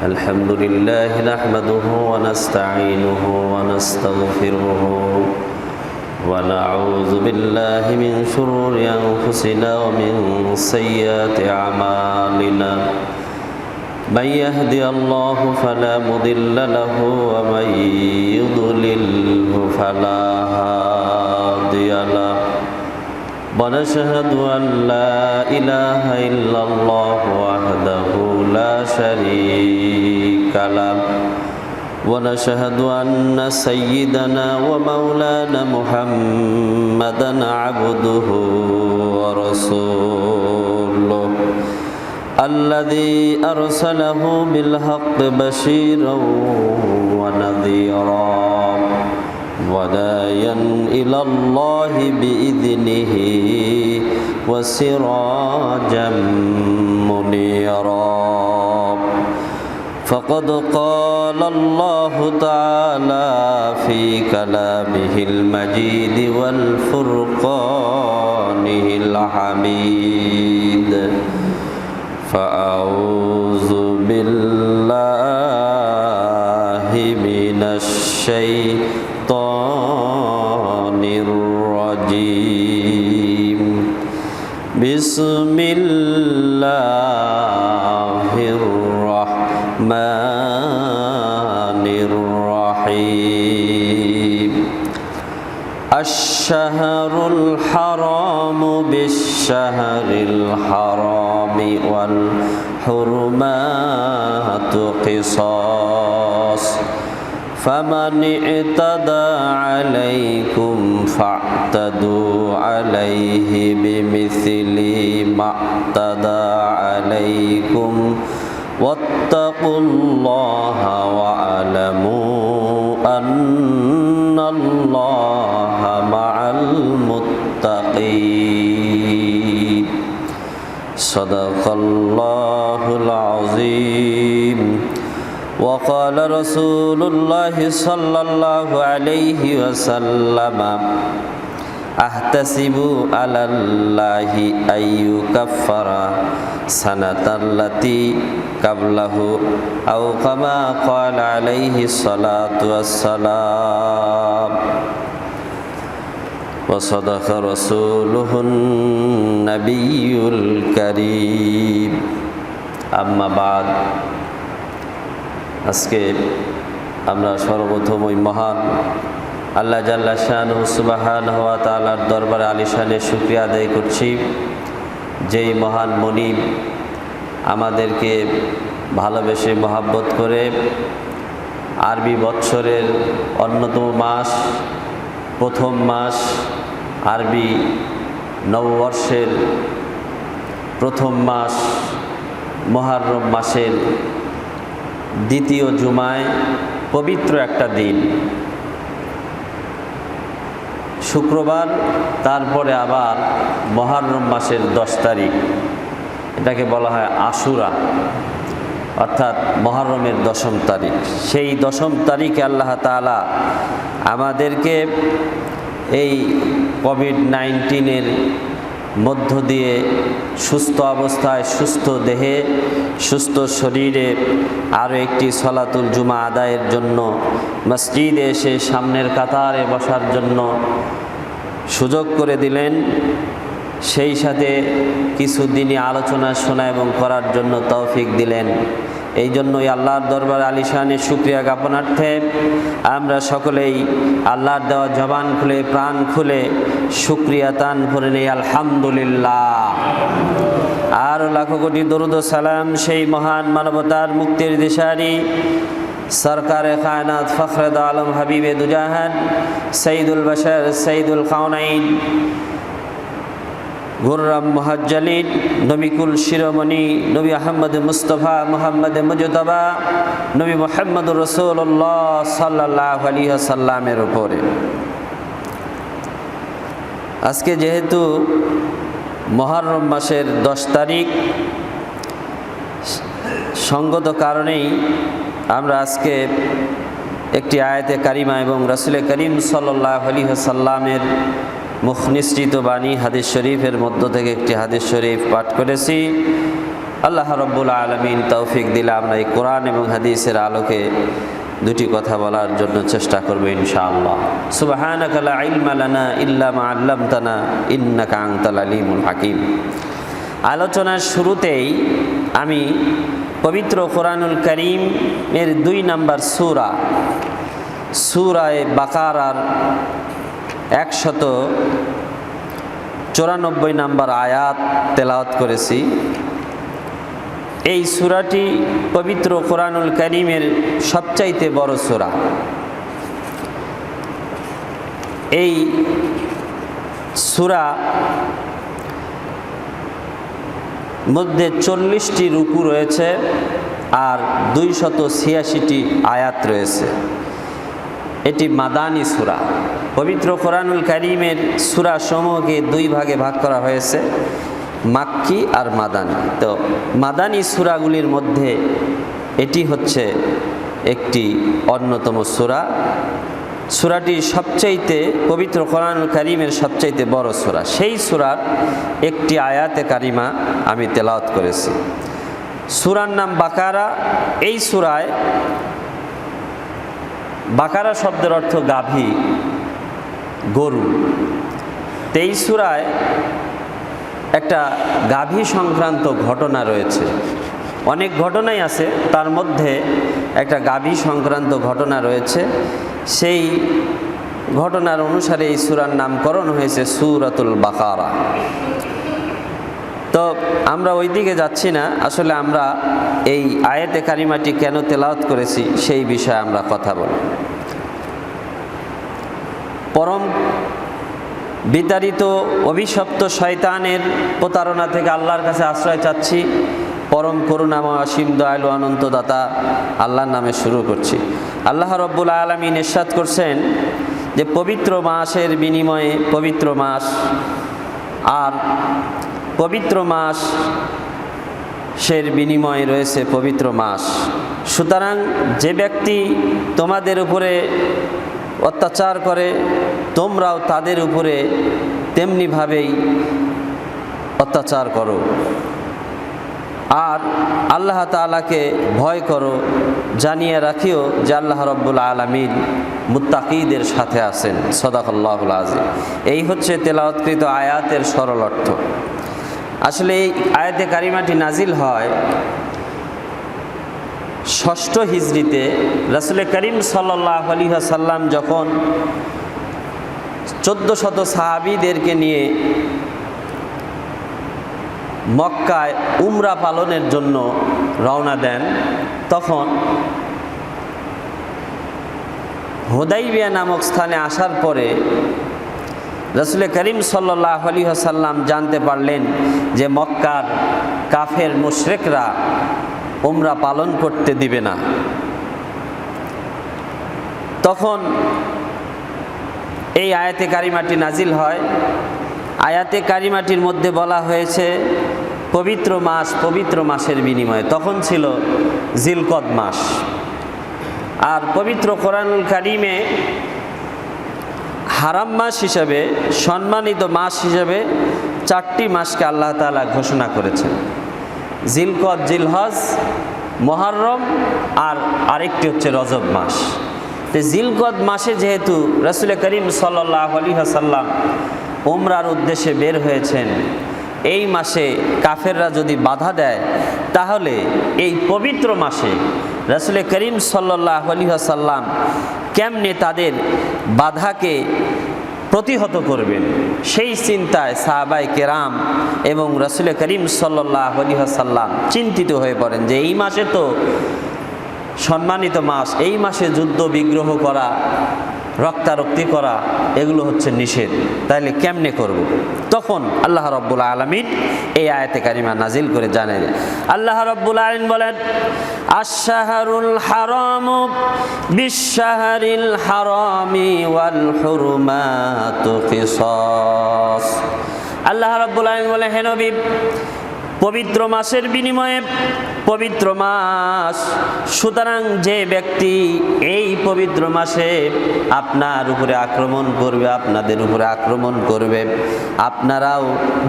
الحمد لله نحمده ونستعينه ونستغفره ونعوذ بالله من شرور أنفسنا ومن سيئات أعمالنا من يهدي الله فلا مضل له ومن يضلله فلا هادي له ونشهد أن لا إله إلا الله وحده لا شريك له ونشهد أن سيدنا ومولانا محمدا عبده ورسوله الذي أرسله بالحق بشيرا ونذيرا وداعيا إلى الله بإذنه وسراجا منيرا فقد قال الله تعالى في كلامه المجيد والفرقانه الحميد فأعوذ بالله من الشيطان الرجيم بسم الله الرحمن الرحيم الشهر الحرام بالشهر الحرام والحرمات قصاص فمن اعتدى عليكم فاعتدوا عليه بمثل ما اعتدى عليكم واتقوا الله واعلموا أن الله مع المتقين صدق الله العظيم وقال رسول الله صلى الله عليه وسلم أحتسب على الله أن يكفر سنة التي قبله أو كما قال عليه الصلاة والسلام وصدق رسوله النبي الكريم أما بعد আজকে আমরা সর্বপ্রথম ওই মহান আল্লাহ জাল্লা শানুহু সুবহানাহু ওয়া তাআলার দরবারে আলিশানে শুকরিয়া আদায় করছি, যেই মহান মনিব আমাদেরকে ভালোবেসে মহাব্বত করে আরবি বৎসরের অন্যতম মাস, প্রথম মাস আরবি নববর্ষের প্রথম মাস মুহররম মাসের দ্বিতীয় জুমায় পবিত্র একটা দিন শুক্রবার, তারপরে আবার মুহররম মাসের 10 তারিখ, এটাকে বলা হয় আশুরা, অর্থাৎ মুহররমের 10ম তারিখ। সেই 10ম তারিখে আল্লাহ তাআলা আমাদেরকে এই কোভিড-19-এর মধ্য দিয়ে সুস্থ অবস্থায়, সুস্থ দেহে, সুস্থ শরীরে আরও একটি সলাতুল জুমা আদায়ের জন্য মসজিদে এসে সামনের কাতারে বসার জন্য সুযোগ করে দিলেন। সেই সাথে কিছু দিনই আলোচনা শোনা এবং করার জন্য তৌফিক দিলেন। এই জন্যই আল্লাহর দরবারে আলিশানে শুকরিয়া জ্ঞাপনার্থে আমরা সকলেই আল্লাহর দেওয়া জবান খুলে, প্রাণ খুলে শুকরিয়া তান ভরে নেই আলহামদুলিল্লাহ। আর লাখো কোটি দরুদ ও সালাম সেই মহান মানবতার মুক্তির দিশারি সরকারে কায়নাত ফখরে দো আলম হাবিবে দুজাহান সঈদুল বশর সঈদুল কাউনাইন গুররাম মুহাজ্জালিন নবিকুল শিরোমণি নবী আহমদ মুস্তফা মুহাম্মদ মুজতবা নবী মুহাম্মদুর রাসূলুল্লাহ সাল্লাল্লাহু আলাইহি ওয়াসাল্লামের উপরে। আজকে যেহেতু মুহররম মাসের 10 তারিখ, সঙ্গত কারণেই আমরা আজকে একটি আয়াতে কারিমা এবং রাসূল করিম সাল্লাল্লাহু আলাইহি ওয়াসাল্লামের মুখ নিঃসৃত বাণী হাদিস শরীফের মধ্য থেকে একটি হাদিস শরীফ পাঠ করেছি। আল্লাহ রাব্বুল আলামিন তৌফিক দিলে আমরা এই কোরআন এবং হাদিসের আলোকে দুটি কথা বলার জন্য চেষ্টা করব ইনশাআল্লাহ। সুবহানাকা লা ইলমা লানা ইল্লা মা আল্লামতানা ইন্নাকা আনতাল আলিমুল হাকিম। আলোচনার শুরুতেই আমি পবিত্র কোরআনুল কারীমের 2 নম্বর সূরা বাকারার 194 নম্বর আয়াত তেলাওয়াত করেছি। এই সূরাটি পবিত্র কোরআনুল কারীমের সবচাইতে বড় সূরা। এই সূরা মধ্যে 40টি রুকু রয়েছে আর 286টি আয়াত রয়েছে। এটি মাদানী সূরা। পবিত্র কোরআনুল কারীমের সূরা সমূহকে 2 ভাগে ভাগ করা হয়েছে, মাক্কি আর মাদানী। তো মাদানী সূরাগুলির মধ্যে এটি হচ্ছে একটি অন্যতম সূরা। সূরাটি সবচাইতে পবিত্র কোরআনুল কারীমের সবচাইতে বড় সূরা। সেই সূরার একটি আয়াতে কারিমা আমি তেলাওয়াত করেছি। সূরার নাম বাকারা। এই সূরায় বাকারা শব্দের অর্থ গাভী, গরু। এই সূরায় একটা গাভী সংক্রান্ত ঘটনা রয়েছে। অনেক ঘটনাই আছে, তার মধ্যে একটা গাভী সংক্রান্ত ঘটনা রয়েছে। সেই ঘটনার অনুসারে এই সূরার নামকরণ হয়েছে সূরাতুল বাকারা। তো আমরা ওই দিকে যাচ্ছি না, আসলে আমরা এই আয়াতে কারিমাটি কেন তেলাওয়াত করেছি সেই বিষয়ে আমরা কথা বলব। পরম বিতাড়িত অভিশপ্ত শয়তানের প্রতারণা থেকে আল্লাহর কাছে আশ্রয় চাচ্ছি। পরম করুণাময় অসীম দয়ালু অনন্ত দাতা আল্লাহর নামে শুরু করছি। আল্লাহ রাব্বুল আলামিন ইরশাদ করছেন যে পবিত্র মাসের বিনিময়ে পবিত্র মাস, আর পবিত্র মাসের বিনিময়ে রয়েছে পবিত্র মাস। সুতরাং যে ব্যক্তি তোমাদের উপরে অত্যাচার করে তোমরাও তাদের উপরে তেমনিভাবেই অত্যাচার করো, আর আল্লাহ তাআলাকে ভয় করো, জানিয়ে রাখিও যে আল্লাহ রাব্বুল আলামিন মুত্তাকীদের সাথে আছেন। সাদাকাল্লাহুল আযীম। এই হচ্ছে তেলাওয়াতকৃত আয়াতের সরল অর্থ। আসলে এই আয়াতে কারিমাটি নাজিল হয় 6ষ্ঠ হিজরিতে। রাসূল করিম সাল্লাল্লাহু আলাইহি ওয়াসাল্লাম যখন 1400 সাহাবীদেরকে নিয়ে মক্কায় উমরা পালনের জন্য রওনা দেন, তখন হুদাইবিয়া নামক স্থানে আসার পরে রাসূল করিম সাল্লাল্লাহু আলাইহি ওয়াসাল্লাম জানতে পারলেন যে মক্কার কাফের মুশরিকরা উমরা পালন করতে দিবে না। তখন এই আয়াতে কারিমাটি নাজিল হয়। আয়াতে কারিমাটির মধ্যে বলা হয়েছে পবিত্র মাস, পবিত্র মাসের বিনিময়ে। তখন ছিল জিলকদ মাস। আর পবিত্র কোরআনুল কারীমে হারাম মাস হিসাবে, সম্মানিত মাস হিসাবে 4টি মাসকে আল্লাহ তাআলা ঘোষণা করেছেন: জিলকদ, জিলহজ, মুহররম, আর আরেকটি হচ্ছে রজব মাস। তো জিলকদ মাসে যেহেতু রাসূল করিম সাল্লাল্লাহু আলাইহি ওয়াসাল্লাম উমরার উদ্দেশ্যে বের হয়েছেন, এই মাসে কাফেররা যদি বাধা দেয় তাহলে এই পবিত্র মাসে রাসূল করিম সাল্লাল্লাহু আলাইহি ওয়াসাল্লাম কেমনে তাদের বাধাকে প্রতিহত করবেন, সেই চিন্তায় সাহাবায়ে কেরাম এবং রাসূল করিম সাল্লাল্লাহু আলাইহি ওয়াসাল্লাম চিন্তিত হয়ে পড়েন যে এই মাসে তো সম্মানিত মাস, এই মাসে যুদ্ধ বিগ্রহ করা, রক্তারক্তি করা এগুলো হচ্ছে নিষেধ, তাইলে কেমনে করব? তখন আল্লাহ রাব্বুল আলামিন এই আয়াতে কারিমা নাজিল করে জানেন। আল্লাহ রাব্বুল আলামিন বলেন, আশ-শাহরুল হারামু বিশ-শাহরিল হারামি ওয়াল হুরুমাতু কিসাস। আল্লাহ রাব্বুল আলামিন বলেন, হে নবী, পবিত্র মাসের বিনিময়ে পবিত্র মাস। সুতরাং যে ব্যক্তি এই পবিত্র মাসে আপনার উপরে আক্রমণ করবে, আপনাদের উপরে আক্রমণ করবে, আপনারাও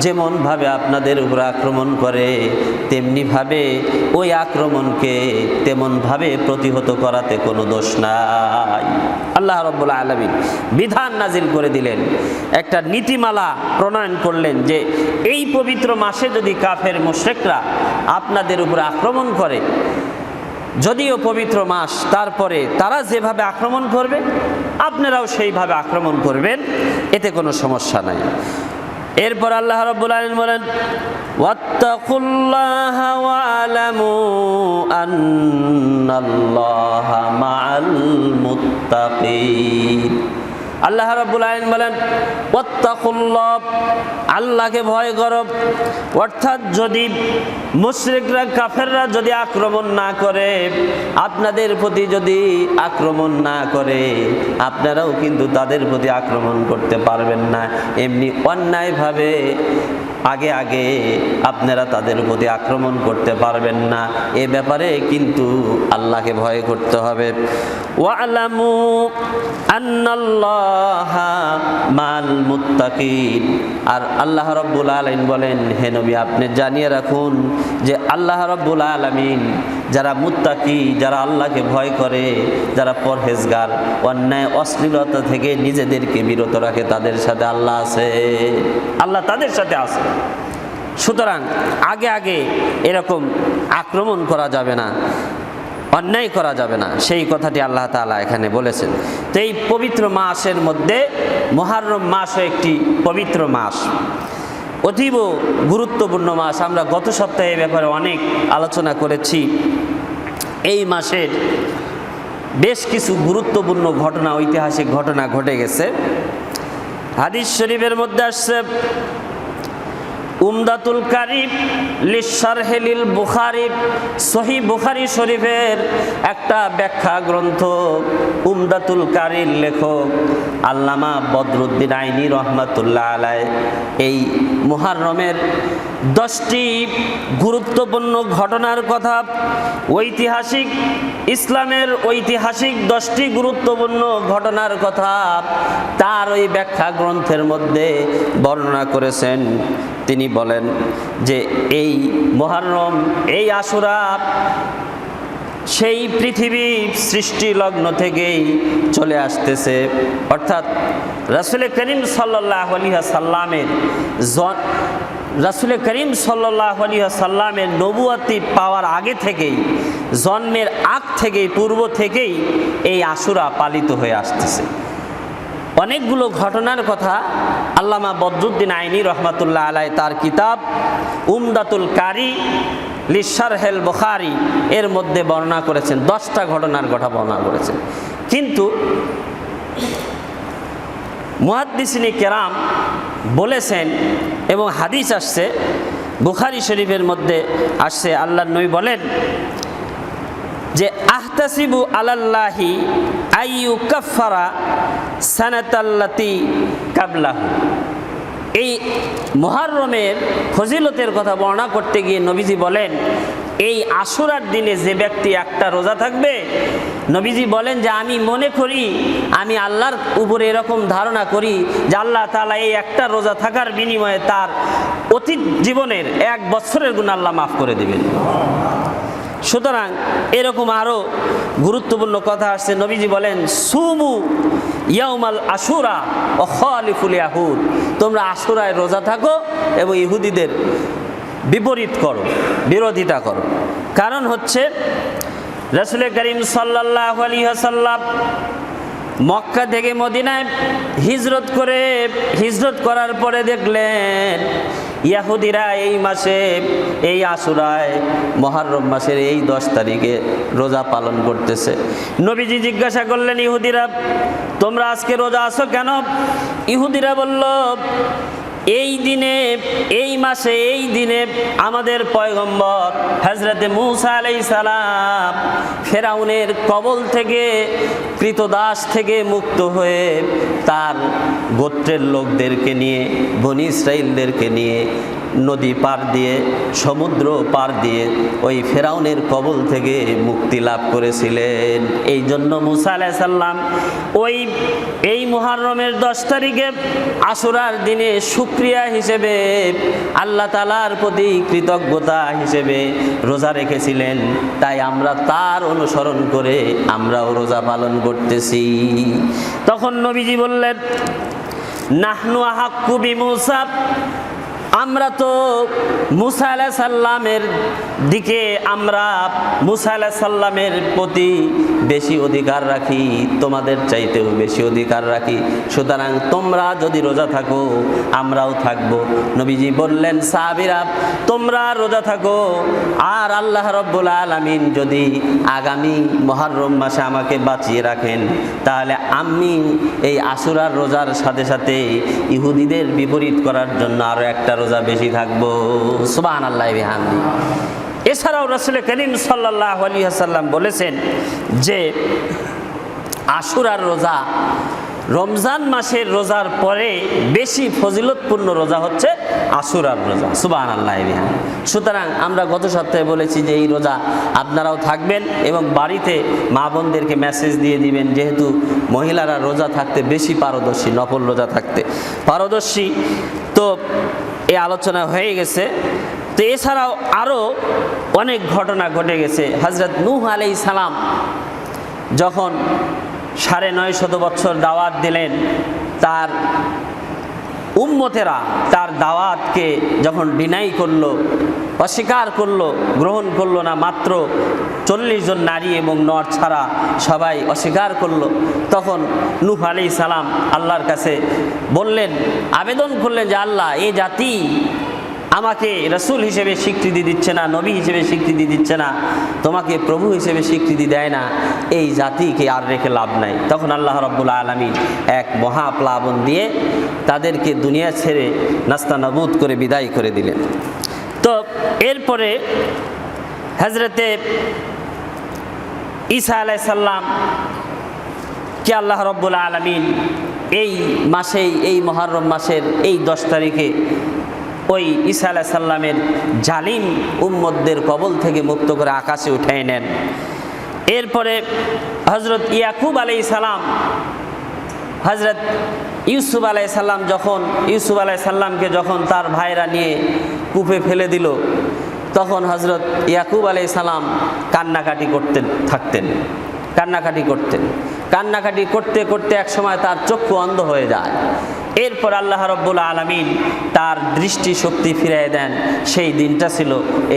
যেমনভাবে আপনাদের উপরে আক্রমণ করে তেমনিভাবে ওই আক্রমণকে তেমনভাবে প্রতিহত করাতে কোনো দোষ নাই। আল্লাহ রাব্বুল আলামিন বিধান নাজিল করে দিলেন, একটা নীতিমালা প্রণয়ন করলেন যে এই পবিত্র মাসে যদি কাফের মুশরিকরা আপনাদের উপরে আক্রমণ করে, যদিও পবিত্র মাস, তারপরে তারা যেভাবে আক্রমণ করবে আপনারাও সেইভাবে আক্রমণ করবেন, এতে কোনো সমস্যা নাই। এরপর আল্লাহ রাব্বুল আলামিন বলেন, ওয়াত্তাকুল্লাহা ওয়ালামু আন্নাল্লাহা মাআল মুত্তাকিন। আল্লাহ রাব্বুল আলামিন বলেন, ওয়াত্তাকুল্লাহ, আল্লাহকে ভয় করো। অর্থাৎ যদি মুশরিকরা কাফেররা যদি আক্রমণ না করে, আপনাদের প্রতি যদি আক্রমণ না করে, আপনারাও কিন্তু তাদের প্রতি আক্রমণ করতে পারবেন না। এমনি অন্যায়ভাবে আগে আগে আপনারা তাদের প্রতি আক্রমণ করতে পারবেন না। এ ব্যাপারে কিন্তু আল্লাহকে ভয় করতে হবে। ওয়ালামু আন্নাল্লাহা মাল মুত্তাকিন। আর আল্লাহ রাব্বুল আলামিন বলেন, হে নবী আপনি জানিয়ে রাখুন যে আল্লাহ রাব্বুল আলামিন যারা মুত্তাকি, যারা আল্লাহকে ভয় করে, যারা পরহেজগার, অন্যায় অশ্লীলতা থেকে নিজেদেরকে বিরত রাখে, তাদের সাথে আল্লাহ আছে, আল্লাহ তাদের সাথে আছে। সুতরাং আগে আগে এরকম আক্রমণ করা যাবে না, অন্যায় করা যাবে না, সেই কথাটি আল্লাহ তাআলা এখানে বলেছেন। তো এই পবিত্র মাসের মধ্যে মুহররম মাসও একটি পবিত্র মাস, অতীব গুরুত্বপূর্ণ মাস। আমরা গত সপ্তাহে এ ব্যাপারে অনেক আলোচনা করেছি। এই মাসের বেশ কিছু গুরুত্বপূর্ণ ঘটনা, ঐতিহাসিক ঘটনা ঘটে গেছে। হাদিস শরীফের মধ্যে আসছে, উমদাতুল কারি লিশারহিল বুখারী, সহিহ বুখারী শরীফের একটা ব্যাখ্যা গ্রন্থ। উমদাতুল কারির লেখক আল্লামা বদরুদ্দিন আইনি রহমাতুল্লাহ আলাইহি এই মুহররমের 10টি গুরুত্বপূর্ণ ঘটনার কথা, ঐতিহাসিক ইসলামের ঐতিহাসিক 10টি গুরুত্বপূর্ণ ঘটনার কথা তার ওই ব্যাখ্যা গ্রন্থের মধ্যে বর্ণনা করেছেন। তিনি বলেন যে এই মুহররম, এই আশুরা সেই পৃথিবী সৃষ্টি লগ্ন থেকেই চলে আসতেছে। অর্থাৎ রাসূল করিম সাল্লাল্লাহু আলাইহি ওয়াসাল্লামের রাসূল করিম সাল্লাল্লাহু আলাইহি ওয়াসাল্লামের নবুয়তি পাওয়ার আগে থেকেই, জন্মের আগ থেকেই, পূর্ব থেকেই এই আশুরা পালিত হয়ে আসতেছে। অনেকগুলো ঘটনার কথা আল্লামা বদরুদ্দিন আইনি রহমাতুল্লাহ আলাইহি তার কিতাব উমদাতুল কারি লিশারহিল বুখারী এর মধ্যে বর্ণনা করেছেন। 10টা ঘটনার কথা বর্ণনা করেছেন। কিন্তু মুহাদ্দিসিনে কেরাম বলেছেন এবং হাদিস আসছে, বুখারী শরীফের মধ্যে আসছে, আল্লাহর নবী বলেন যে আহতাসিবু আলাল্লাহি আইয়ুকাফফারা সানাতাল্লাতি কাবলাহু। এই মুহররমের ফজিলতের কথা বর্ণনা করতে গিয়ে নবীজি বলেন, এই আশুরার দিনে যে ব্যক্তি একটা রোজা থাকবে, নবীজি বলেন যে আমি মনে করি, আমি আল্লাহর উপরে এরকম ধারণা করি যে আল্লাহ তাআলা এই একটা রোজা থাকার বিনিময়ে তার অতীত জীবনের 1 বছরের গুনাহ আল্লাহ মাফ করে দিবেন। সুতরাং এরকম আরও গুরুত্বপূর্ণ কথা আসছে। নবীজি বলেন, সুমু ইয়াউমাল আশুরা ও খালিফুল ইয়াহুদ, তোমরা আশুরায় রোজা থাকো এবং ইহুদিদের বিপরীত করো, বিরোধিতা করো। কারণ হচ্ছে রাসূল করিম সাল্লাল্লাহু আলাইহি ওয়াসাল্লাম মক্কা থেকে মদিনায় হিজরত করার পরে দেখলেন ইহুদিরা এই মাসে, এই আশুরায়, মুহররম মাসের এই 10 তারিখে রোজা পালন করতেছে। নবীজি জিজ্ঞাসা করলেন, ইহুদিরা তোমরা আজকে রোজা আছো কেন? ইহুদিরা বলল, এই দিনে, এই মাসে, এই দিনে আমাদের পয়গম্বর হযরতে মূসা আলাইহিস সালাম ফেরাউনের কবল থেকে, কৃতদাস থেকে মুক্ত হয়ে তার গোত্রের লোকদেরকে নিয়ে, বনি ইসরাইলদেরকে নিয়ে নদী পার দিয়ে, সমুদ্র পার দিয়ে ওই ফেরাউনের কবল থেকে মুক্তি লাভ করেছিলেন। এই জন্য মুসা আলাইহিস সালাম এই মুহররমের 10 তারিখে আশুরার দিনে শুকরিয়া হিসেবে, আল্লাহ তাআলার প্রতি কৃতজ্ঞতা হিসেবে রোজা রেখেছিলেন। তাই আমরা তার অনুসরণ করে আমরাও রোজা পালন করতেছি। তখন নবীজি বললেন, নাহনু আহাক্কু বিমূসা, আমরা তো মুসা আলাইহিস সালামের দিকে, আমরা মুসা আলাইহিস সালামের প্রতি বেশি অধিকার রাখি, তোমাদের চাইতেও বেশি অধিকার রাখি। সুতরাং তোমরা যদি রোজা থাকো আমরাও থাকবো। নবীজি বললেন, সাহাবীরা তোমরা রোজা থাকো, আর আল্লাহ রাব্বুল আলামিন যদি আগামী মুহররম মাসে আমাকে বাঁচিয়ে রাখেন, তাহলে আমি এই আশুরার রোজার সাথে সাথে ইহুদিদের বিপরীত করার জন্য আরো একটা রোজা বেশি থাকবো। সুবহানাল্লাহি বিহামদি। এছাড়াও রাসূল করিম সাল্লাল্লাহু আলাইহি ওয়াসাল্লাম বলেছেন যে আশুরার রোজা রমজান মাসের রোজার পরে বেশি ফজিলতপূর্ণ রোজা হচ্ছে আশুরার রোজা। সুবহানাল্লাহি বিহামদি। সুতরাং আমরা গত সপ্তাহে বলেছি যে এই রোজা আপনারাও থাকবেন এবং বাড়িতে মা বোনদেরকে মেসেজ দিয়ে দিবেন, যেহেতু মহিলারা রোজা থাকতে বেশি পারদর্শী, নফল রোজা থাকতে পারদর্শী। তো এই আলোচনা হয়ে গেছে। তো এছাড়াও আরও অনেক ঘটনা ঘটে গেছে। হযরত নূহ আলাইহিস সালাম যখন ৯৫০ বছর দাওয়াত দিলেন, তার উম্মতেরা তার দাওয়াতকে যখন ডিনাই করলো, অস্বীকার করলো, গ্রহণ করলো না, মাত্র ৪০ জন নারী এবং নর ছাড়া সবাই অস্বীকার করলো, তখন নূহ আলাইহিস সালাম আল্লাহর কাছে বললেন, আবেদন করলেন যে আল্লাহ, এই জাতি আমাকে রাসূল হিসেবে স্বীকৃতি দিচ্ছে না, নবী হিসেবে স্বীকৃতি দিচ্ছে না, তোমাকে প্রভু হিসেবে স্বীকৃতি দেয় না, এই জাতিকে আর রেখে লাভ নাই। তখন আল্লাহ রাব্বুল আলামিন এক মহাপ্লাবন দিয়ে তাদেরকে দুনিয়া ছেড়ে নাস্তানাবুদ করে বিদায় করে দিলেন। তো এরপরে হযরতে ঈসা আলাইহিস সালাম কে আল্লাহ রাব্বুল আলামিন এই মাসেই, এই মুহররম মাসের এই 10 তারিখে ওই ঈসা আলাইহিস সালামের জালিম উম্মতদের কবল থেকে মুক্ত করে আকাশে উঠাই নেন। এরপরে হযরত ইয়াকুব আলাইহিস সালাম, হযরত ইউসুফ আলাইহিস সালাম যখন ইউসুফ আলাইহিস সালামকে যখন তার ভাইরা নিয়ে কূপে ফেলে দিল, তখন হযরত ইয়াকুব আলাইহিস সালাম কান্নাকাটি কান্নাকাটি করতে করতে এক সময় তার চক্ষু অন্ধ হয়ে যায়। এরপর আল্লাহ রাব্বুল আলামিন তার দৃষ্টি শক্তি ফিরিয়ে দেন। সেই দিনটা ছিল এই